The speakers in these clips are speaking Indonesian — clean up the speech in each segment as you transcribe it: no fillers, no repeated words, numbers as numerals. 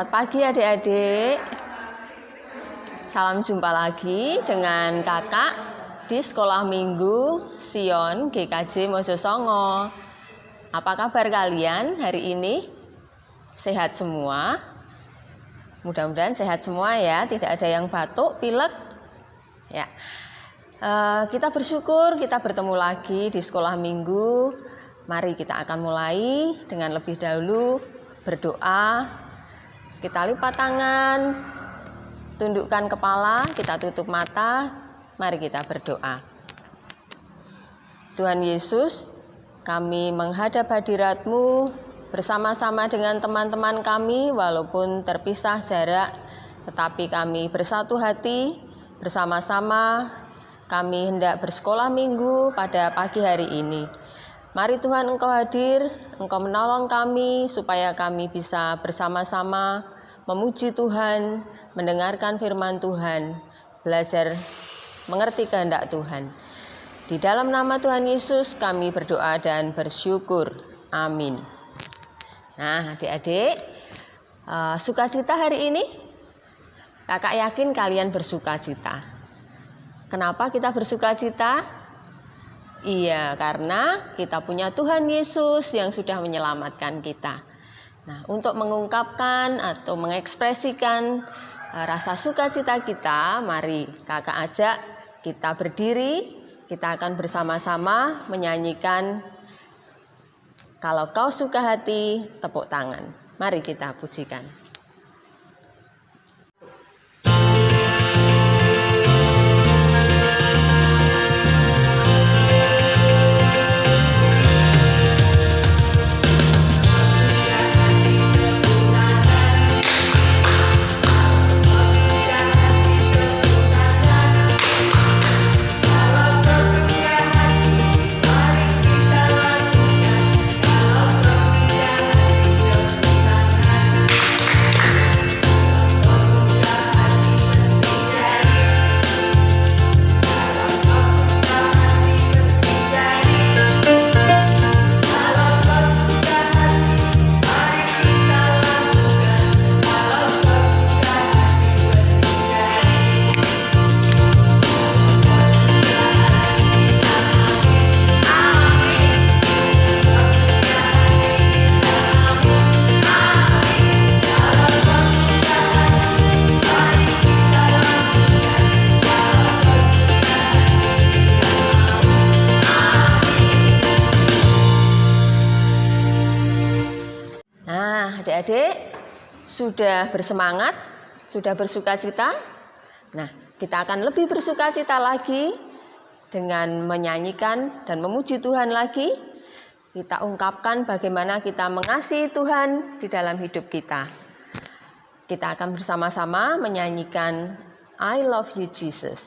Selamat pagi adik-adik. Salam jumpa lagi dengan kakak di Sekolah Minggu Sion GKJ Mojosongo. Apa kabar kalian hari ini? Sehat semua? Mudah-mudahan sehat semua ya, tidak ada yang batuk, pilek. Ya. Kita bersyukur kita bertemu lagi di Sekolah Minggu. Mari kita akan mulai dengan lebih dahulu berdoa. Kita lipat tangan, tundukkan kepala, kita tutup mata, mari kita berdoa. Tuhan Yesus, kami menghadap hadirat-Mu bersama-sama dengan teman-teman kami, walaupun terpisah jarak, tetapi kami bersatu hati, bersama-sama kami hendak bersekolah minggu pada pagi hari ini. Mari Tuhan Engkau hadir, Engkau menolong kami supaya kami bisa bersama-sama memuji Tuhan, mendengarkan firman Tuhan, belajar mengerti kehendak Tuhan. Di dalam nama Tuhan Yesus kami berdoa dan bersyukur. Amin. Nah, adik-adik, sukacita hari ini? Kakak yakin kalian bersukacita. Kenapa kita bersukacita? Iya, karena kita punya Tuhan Yesus yang sudah menyelamatkan kita. Nah, untuk mengungkapkan atau mengekspresikan rasa sukacita kita, mari kakak ajak kita berdiri, kita akan bersama-sama menyanyikan Kalau Kau Suka Hati, tepuk tangan. Mari kita pujikan. Adik-adik sudah bersemangat, sudah bersukacita. Nah, kita akan lebih bersukacita lagi dengan menyanyikan dan memuji Tuhan lagi. Kita ungkapkan bagaimana kita mengasihi Tuhan di dalam hidup kita. Kita akan bersama-sama menyanyikan I Love You Jesus.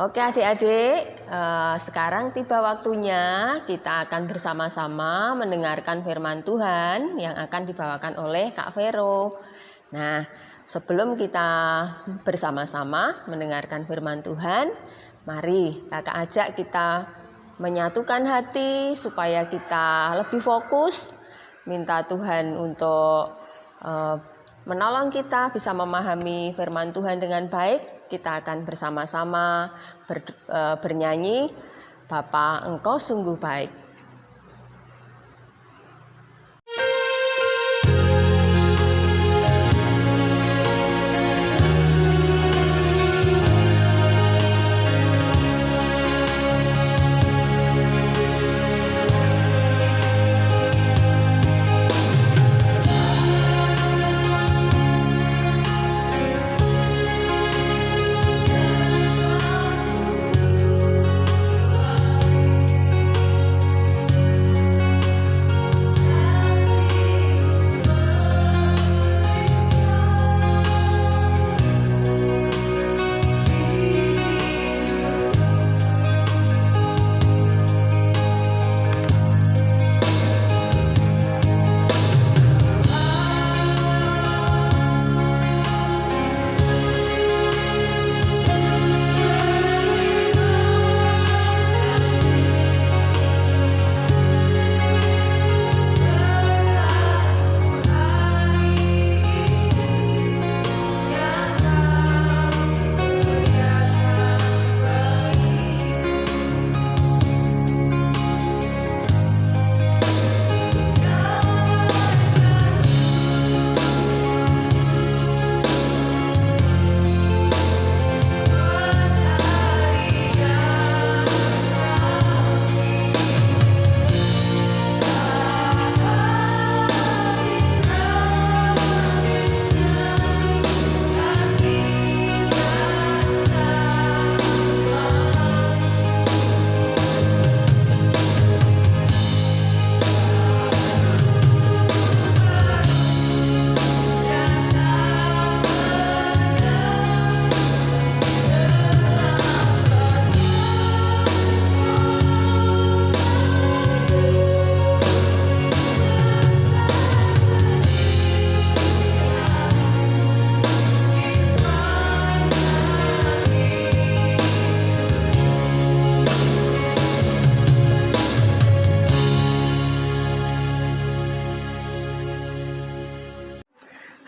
Oke adik-adik, sekarang tiba waktunya kita akan bersama-sama mendengarkan firman Tuhan yang akan dibawakan oleh Kak Vero. Nah, sebelum kita bersama-sama mendengarkan firman Tuhan, mari Kakak ajak kita menyatukan hati supaya kita lebih fokus, minta Tuhan untuk menolong kita bisa memahami firman Tuhan dengan baik. Kita akan bersama-sama bernyanyi, Bapa Engkau sungguh baik.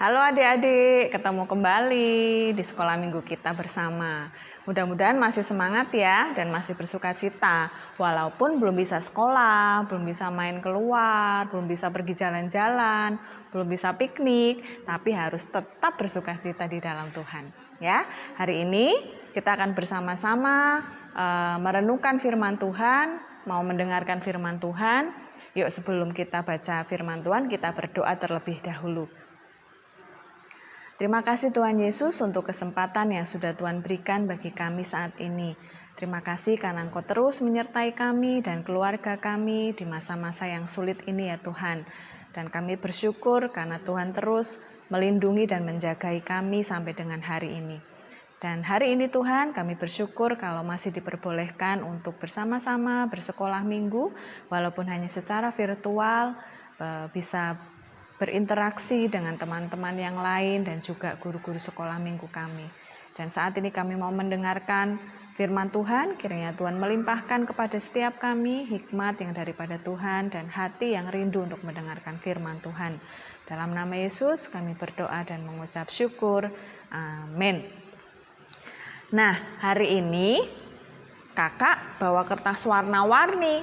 Halo adik-adik, ketemu kembali di sekolah minggu kita bersama. Mudah-mudahan masih semangat ya dan masih bersuka cita. Walaupun belum bisa sekolah, belum bisa main keluar, belum bisa pergi jalan-jalan, belum bisa piknik, tapi harus tetap bersuka cita di dalam Tuhan. Ya, hari ini kita akan bersama-sama merenungkan firman Tuhan, mau mendengarkan firman Tuhan. Yuk sebelum kita baca firman Tuhan, kita berdoa terlebih dahulu. Terima kasih Tuhan Yesus untuk kesempatan yang sudah Tuhan berikan bagi kami saat ini. Terima kasih karena Engkau terus menyertai kami dan keluarga kami di masa-masa yang sulit ini ya Tuhan. Dan kami bersyukur karena Tuhan terus melindungi dan menjagai kami sampai dengan hari ini. Dan hari ini Tuhan kami bersyukur kalau masih diperbolehkan untuk bersama-sama bersekolah minggu, walaupun hanya secara virtual, bisa berinteraksi dengan teman-teman yang lain dan juga guru-guru sekolah minggu kami. Dan saat ini kami mau mendengarkan firman Tuhan, kiranya Tuhan melimpahkan kepada setiap kami hikmat yang daripada Tuhan dan hati yang rindu untuk mendengarkan firman Tuhan. Dalam nama Yesus kami berdoa dan mengucap syukur. Amin. Nah, hari ini kakak bawa kertas warna-warni.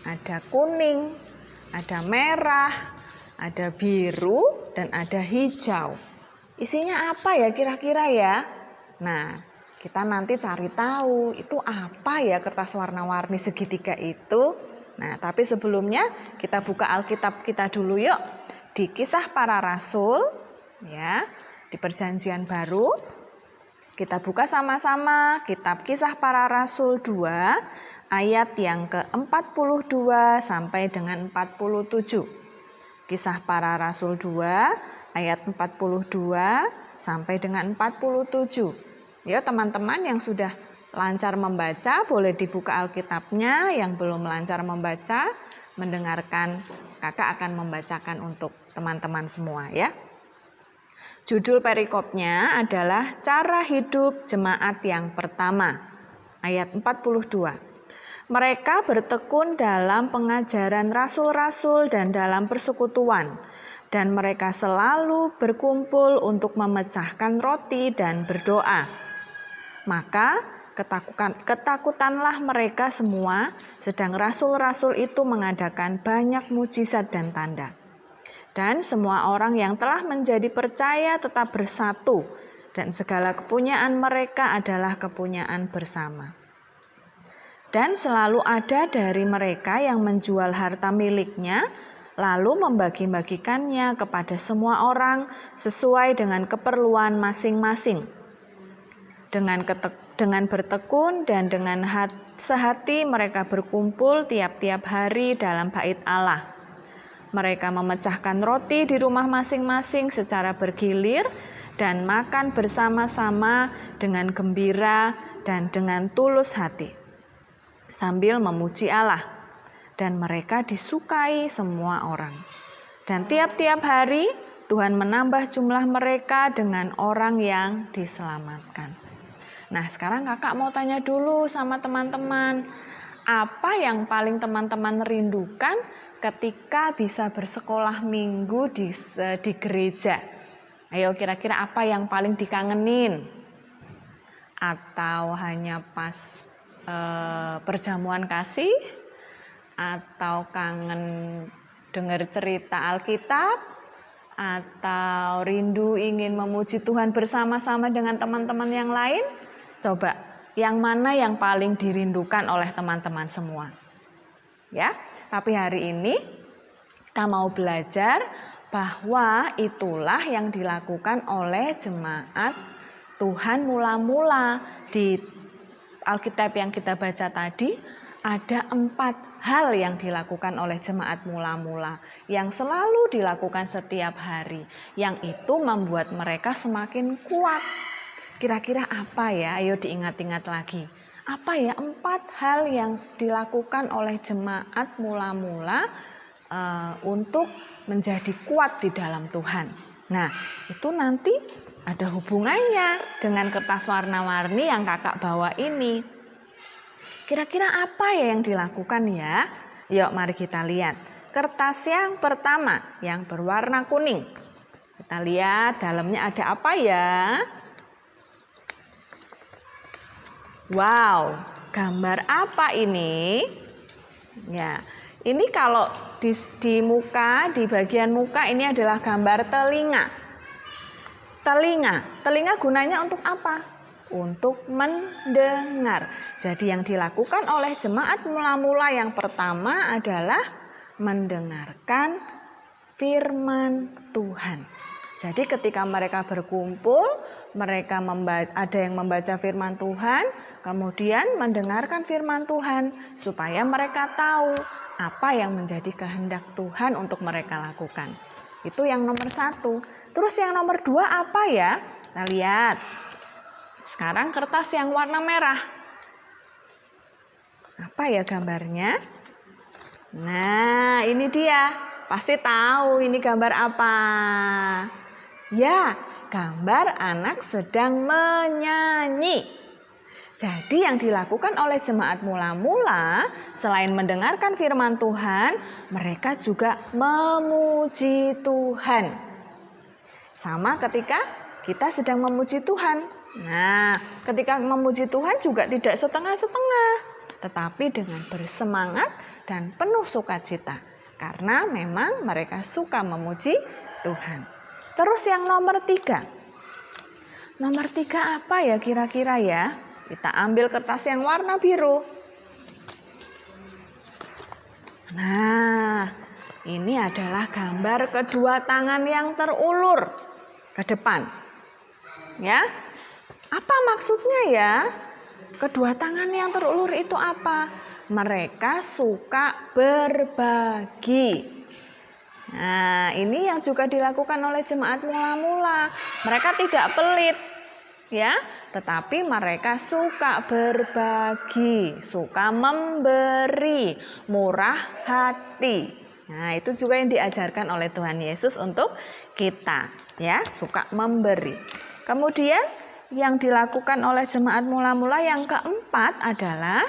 Ada kuning, ada merah, ada biru, dan ada hijau. Isinya apa ya kira-kira ya? Nah, kita nanti cari tahu itu apa ya kertas warna-warni segitiga itu. Nah, tapi sebelumnya kita buka Alkitab kita dulu yuk. Di Kisah Para Rasul, ya, di Perjanjian Baru. Kita buka sama-sama kitab Kisah Para Rasul 2, ayat yang ke-42 sampai dengan 47. Kisah Para Rasul 2 ayat 42 sampai dengan 47. Ya teman-teman yang sudah lancar membaca boleh dibuka Alkitabnya, yang belum lancar membaca mendengarkan, kakak akan membacakan untuk teman-teman semua ya. Judul perikopnya adalah Cara Hidup Jemaat yang Pertama, ayat 42. Mereka bertekun dalam pengajaran rasul-rasul dan dalam persekutuan, dan mereka selalu berkumpul untuk memecahkan roti dan berdoa. Maka ketakutanlah mereka semua, sedang rasul-rasul itu mengadakan banyak mujizat dan tanda. Dan semua orang yang telah menjadi percaya tetap bersatu, dan segala kepunyaan mereka adalah kepunyaan bersama. Dan selalu ada dari mereka yang menjual harta miliknya, lalu membagi-bagikannya kepada semua orang sesuai dengan keperluan masing-masing. Dengan bertekun dan dengan sehati mereka berkumpul tiap-tiap hari dalam bait Allah. Mereka memecahkan roti di rumah masing-masing secara bergilir dan makan bersama-sama dengan gembira dan dengan tulus hati, sambil memuji Allah. Dan mereka disukai semua orang. Dan tiap-tiap hari Tuhan menambah jumlah mereka dengan orang yang diselamatkan. Nah, sekarang kakak mau tanya dulu sama teman-teman, apa yang paling teman-teman rindukan ketika bisa bersekolah minggu di gereja? Ayo, kira-kira apa yang paling dikangenin? Atau hanya pas perjamuan kasih? Atau kangen dengar cerita Alkitab? Atau rindu ingin memuji Tuhan bersama-sama dengan teman-teman yang lain? Coba, yang mana yang paling dirindukan oleh teman-teman semua? Ya, tapi hari ini kita mau belajar bahwa itulah yang dilakukan oleh jemaat Tuhan mula-mula. Di Alkitab yang kita baca tadi, ada 4 hal yang dilakukan oleh jemaat mula-mula, yang selalu dilakukan setiap hari, yang itu membuat mereka semakin kuat. Kira-kira apa ya? Ayo diingat-ingat lagi. Apa ya 4 hal yang dilakukan oleh jemaat mula-mula untuk menjadi kuat di dalam Tuhan? Nah, itu nanti ada hubungannya dengan kertas warna-warni yang kakak bawa ini. Kira-kira apa ya yang dilakukan ya? Yuk mari kita lihat. Kertas yang pertama yang berwarna kuning. Kita lihat dalamnya ada apa ya? Wow, gambar apa ini? Ya, ini kalau di muka, di bagian muka ini adalah gambar telinga. Telinga gunanya untuk apa? Untuk mendengar. Jadi yang dilakukan oleh jemaat mula-mula yang pertama adalah mendengarkan firman Tuhan. Jadi ketika mereka berkumpul, mereka ada yang membaca firman Tuhan, kemudian mendengarkan firman Tuhan supaya mereka tahu apa yang menjadi kehendak Tuhan untuk mereka lakukan. Itu yang nomor 1. Terus yang nomor 2 apa ya? Kita lihat. Sekarang kertas yang warna merah. Apa ya gambarnya? Nah, ini dia. Pasti tahu ini gambar apa. Ya, gambar anak sedang menyanyi. Jadi yang dilakukan oleh jemaat mula-mula selain mendengarkan firman Tuhan, mereka juga memuji Tuhan. Sama ketika kita sedang memuji Tuhan. Nah, ketika memuji Tuhan juga tidak setengah-setengah, tetapi dengan bersemangat dan penuh sukacita. Karena memang mereka suka memuji Tuhan. Terus yang nomor 3. Nomor 3 apa ya kira-kira ya? Kita ambil kertas yang warna biru. Nah, ini adalah gambar kedua tangan yang terulur ke depan. Ya, apa maksudnya ya? Kedua tangan yang terulur itu apa? Mereka suka berbagi. Nah, ini yang juga dilakukan oleh jemaat mula-mula. Mereka tidak pelit. ya, tetapi mereka suka berbagi, suka memberi, murah hati. Nah, itu juga yang diajarkan oleh Tuhan Yesus untuk kita, ya, suka memberi. Kemudian yang dilakukan oleh jemaat mula-mula yang keempat adalah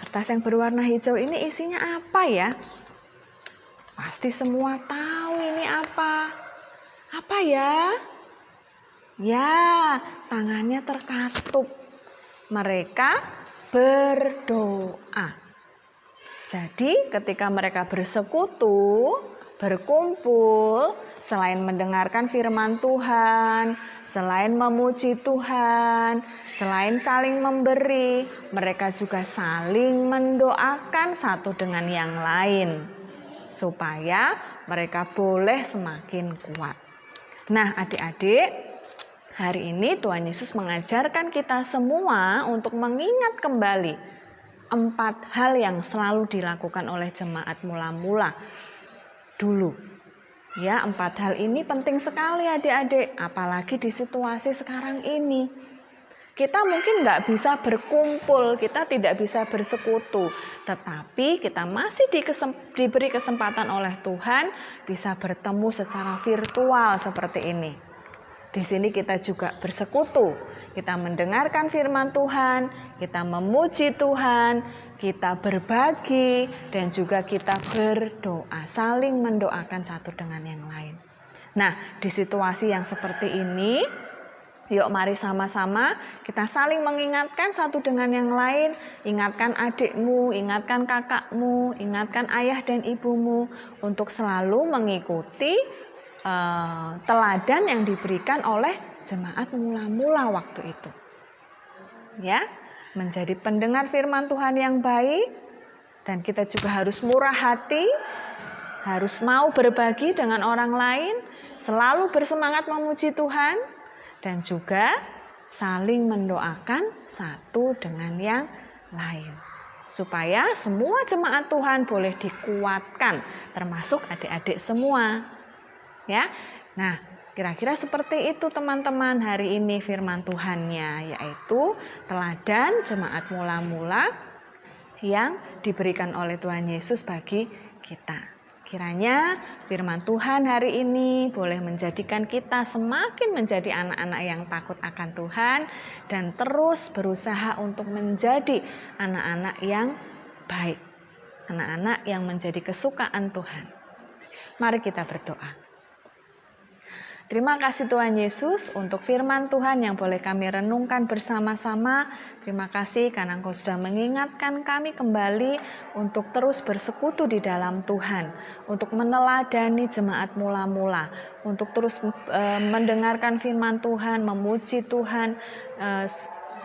kertas yang berwarna hijau ini isinya apa ya? Pasti semua tahu ini apa. Apa ya? Ya, tangannya terkatup. Mereka berdoa. Jadi ketika mereka bersekutu, berkumpul, selain mendengarkan firman Tuhan, selain memuji Tuhan, selain saling memberi, mereka juga saling mendoakan satu dengan yang lain, supaya mereka boleh semakin kuat. Nah, adik-adik, hari ini Tuhan Yesus mengajarkan kita semua untuk mengingat kembali 4 hal yang selalu dilakukan oleh jemaat mula-mula dulu. Ya, 4 hal ini penting sekali adik-adik, apalagi di situasi sekarang ini. Kita mungkin nggak bisa berkumpul, kita tidak bisa bersekutu, tetapi kita masih diberi kesempatan oleh Tuhan bisa bertemu secara virtual seperti ini. Di sini kita juga bersekutu, kita mendengarkan firman Tuhan, kita memuji Tuhan, kita berbagi, dan juga kita berdoa, saling mendoakan satu dengan yang lain. Nah, di situasi yang seperti ini, yuk mari sama-sama kita saling mengingatkan satu dengan yang lain. Ingatkan adikmu, ingatkan kakakmu, ingatkan ayah dan ibumu untuk selalu mengikuti teladan yang diberikan oleh jemaat mula-mula waktu itu. Ya, menjadi pendengar firman Tuhan yang baik, dan kita juga harus murah hati, harus mau berbagi dengan orang lain, selalu bersemangat memuji Tuhan, dan juga saling mendoakan satu dengan yang lain. Supaya semua jemaat Tuhan boleh dikuatkan, termasuk adik-adik semua. Ya, nah kira-kira seperti itu teman-teman hari ini firman Tuhannya, yaitu teladan jemaat mula-mula yang diberikan oleh Tuhan Yesus bagi kita. Kiranya firman Tuhan hari ini boleh menjadikan kita semakin menjadi anak-anak yang takut akan Tuhan dan terus berusaha untuk menjadi anak-anak yang baik, anak-anak yang menjadi kesukaan Tuhan. Mari kita berdoa. Terima kasih Tuhan Yesus untuk firman Tuhan yang boleh kami renungkan bersama-sama. Terima kasih karena Engkau sudah mengingatkan kami kembali untuk terus bersekutu di dalam Tuhan, untuk meneladani jemaat mula-mula, untuk terus mendengarkan firman Tuhan, memuji Tuhan,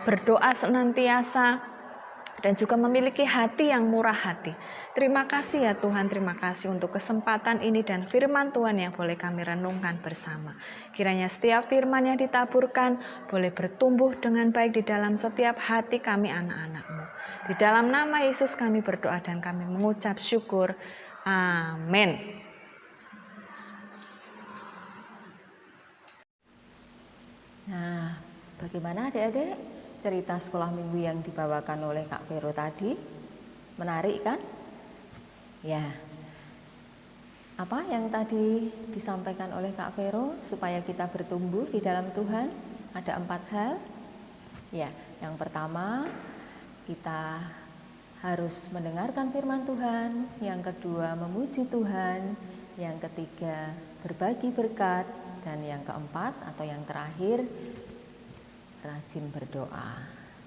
berdoa senantiasa, dan juga memiliki hati yang murah hati. Terima kasih ya Tuhan, terima kasih untuk kesempatan ini dan firman Tuhan yang boleh kami renungkan bersama. Kiranya setiap firman yang ditaburkan boleh bertumbuh dengan baik di dalam setiap hati kami anak-anak-Mu. Di dalam nama Yesus kami berdoa dan kami mengucap syukur. Amin. Nah, bagaimana adik-adik? Cerita sekolah minggu yang dibawakan oleh Kak Vero tadi, menarik kan? Ya, apa yang tadi disampaikan oleh Kak Vero supaya kita bertumbuh di dalam Tuhan? Ada 4 hal. Ya, yang pertama kita harus mendengarkan firman Tuhan, yang kedua memuji Tuhan, yang ketiga berbagi berkat, dan yang keempat atau yang terakhir rajin berdoa.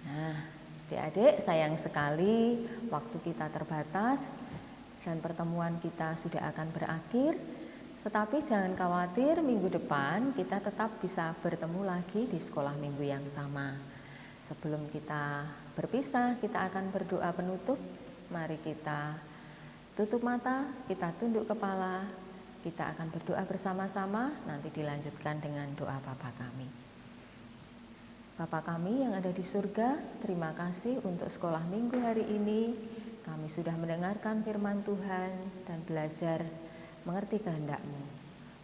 Nah, adik-adik, sayang sekali waktu kita terbatas dan pertemuan kita sudah akan berakhir. Tetapi jangan khawatir, minggu depan kita tetap bisa bertemu lagi di sekolah minggu yang sama. Sebelum kita berpisah, kita akan berdoa penutup. Mari kita tutup mata, kita tunduk kepala, kita akan berdoa bersama-sama, nanti dilanjutkan dengan doa Bapa kami. Bapa kami yang ada di surga, terima kasih untuk sekolah minggu hari ini. Kami sudah mendengarkan firman Tuhan dan belajar mengerti kehendak-Mu.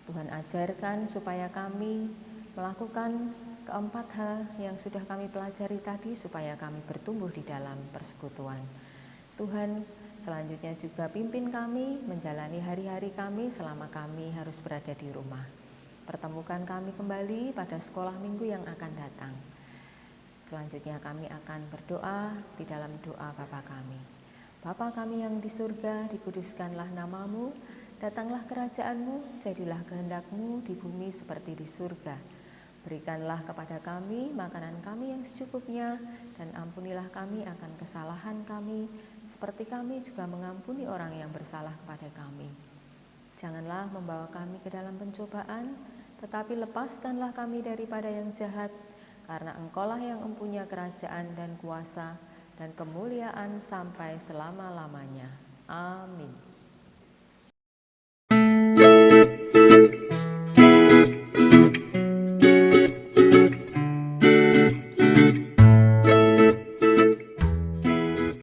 Tuhan ajarkan supaya kami melakukan keempat hal yang sudah kami pelajari tadi supaya kami bertumbuh di dalam persekutuan. Tuhan selanjutnya juga pimpin kami menjalani hari-hari kami selama kami harus berada di rumah. Pertemukan kami kembali pada sekolah minggu yang akan datang. Selanjutnya kami akan berdoa di dalam doa Bapa kami. Bapa kami yang di surga, dikuduskanlah namamu, datanglah kerajaanmu, jadilah kehendakmu di bumi seperti di surga. Berikanlah kepada kami makanan kami yang secukupnya, dan ampunilah kami akan kesalahan kami, seperti kami juga mengampuni orang yang bersalah kepada kami. Janganlah membawa kami ke dalam pencobaan, tetapi lepaskanlah kami daripada yang jahat, karena Engkaulah yang mempunyai kerajaan dan kuasa dan kemuliaan sampai selama-lamanya. Amin.